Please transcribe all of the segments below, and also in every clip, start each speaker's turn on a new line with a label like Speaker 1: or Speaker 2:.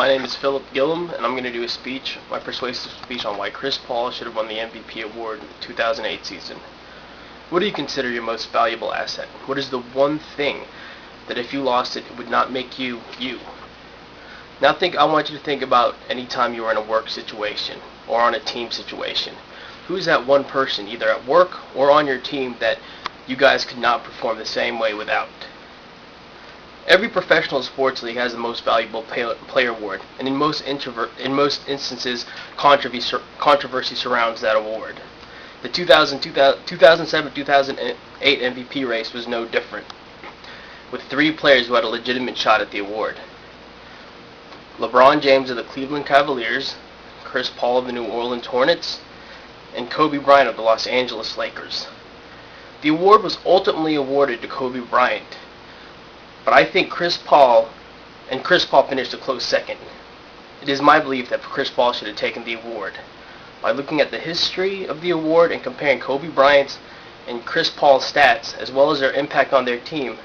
Speaker 1: My name is Philip Gillum, and I'm going to do a speech, my persuasive speech on why Chris Paul should have won the MVP award in the 2008 season. What do you consider your most valuable asset? What is the one thing that if you lost it, it would not make you, you? Now I want you to think about any time you were in a work situation or on a team situation. Who is that one person, either at work or on your team, that you guys could not perform the same way without? Every professional sports league has the most valuable player award, and in most instances, controversy surrounds that award. The 2007-2008 MVP race was no different, with three players who had a legitimate shot at the award. LeBron James of the Cleveland Cavaliers, Chris Paul of the New Orleans Hornets, and Kobe Bryant of the Los Angeles Lakers. The award was ultimately awarded to Kobe Bryant, but I think Chris Paul finished a close second. It is my belief that Chris Paul should have taken the award. By looking at the history of the award and comparing Kobe Bryant's and Chris Paul's stats, as well as their impact on their team,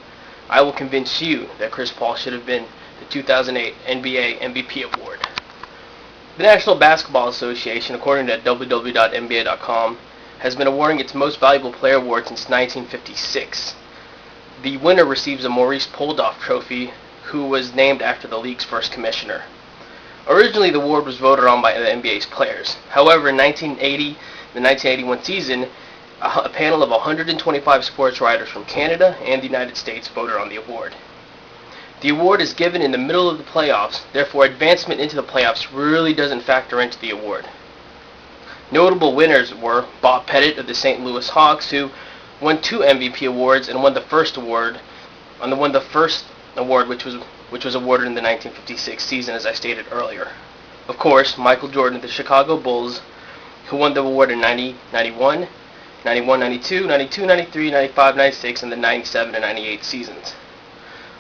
Speaker 1: I will convince you that Chris Paul should have been the 2008 NBA MVP award. The National Basketball Association, according to www.nba.com, has been awarding its most valuable player award since 1956. The winner receives a Maurice Poldoff trophy, who was named after the league's first commissioner. Originally, the award was voted on by the NBA's players. However, in the 1981 season, a panel of 125 sports writers from Canada and the United States voted on the award. The award is given in the middle of the playoffs, therefore advancement into the playoffs really doesn't factor into the award. Notable winners were Bob Pettit of the St. Louis Hawks, who won 2 MVP awards and won the first award, which was awarded in the 1956 season, as I stated earlier. Of course, Michael Jordan of the Chicago Bulls, who won the award in 91, 92, 93, 95, 96, and the 97 and 98 seasons.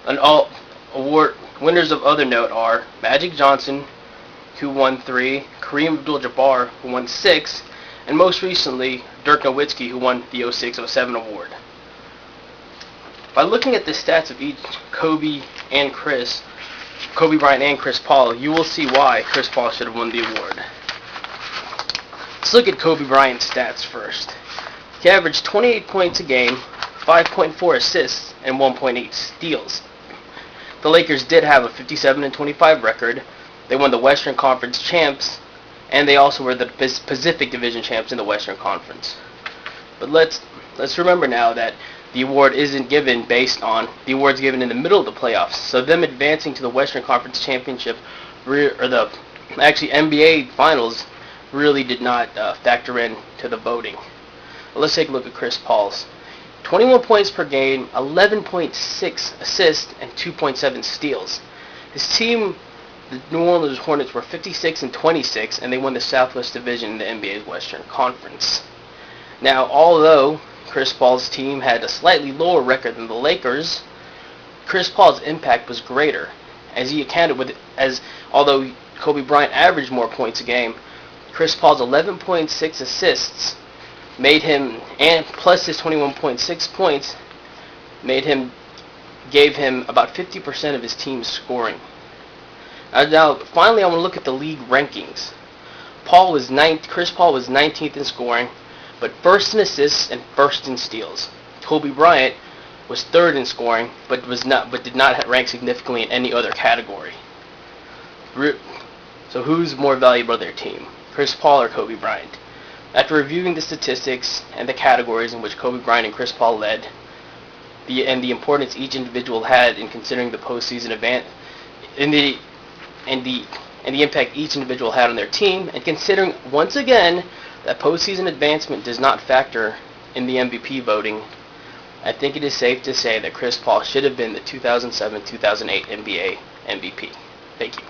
Speaker 1: And all award winners of other note are Magic Johnson, who won 3, Kareem Abdul-Jabbar, who won 6, and most recently, Dirk Nowitzki, who won the 06-07 award. By looking at the stats of each Kobe Bryant and Chris Paul, you will see why Chris Paul should have won the award. Let's look at Kobe Bryant's stats first. He averaged 28 points a game, 5.4 assists, and 1.8 steals. The Lakers did have a 57-25 record. They won the Western Conference champs, and they also were the Pacific Division champs in the Western Conference. But let's remember now that the award isn't given the award's given in the middle of the playoffs. So them advancing to the Western Conference Championship, NBA Finals, really did not factor in to the voting. Well, let's take a look at Chris Paul's. 21 points per game, 11.6 assists, and 2.7 steals. His team, the New Orleans Hornets, were 56-26, and they won the Southwest Division in the NBA's Western Conference. Now, although Chris Paul's team had a slightly lower record than the Lakers, Chris Paul's impact was greater, although Kobe Bryant averaged more points a game, Chris Paul's 11.6 assists made him, and plus his 21.6 points, gave him about 50% of his team's scoring. Now, finally, I want to look at the league rankings. Chris Paul was 19th in scoring, but first in assists and first in steals. Kobe Bryant was 3rd in scoring, but did not rank significantly in any other category. So who's more valuable to their team, Chris Paul or Kobe Bryant? After reviewing the statistics and the categories in which Kobe Bryant and Chris Paul led, and the importance each individual had in considering the postseason event, and the impact each individual had on their team, and considering once again that postseason advancement does not factor in the MVP voting, I think it is safe to say that Chris Paul should have been the 2007-2008 NBA MVP. Thank you.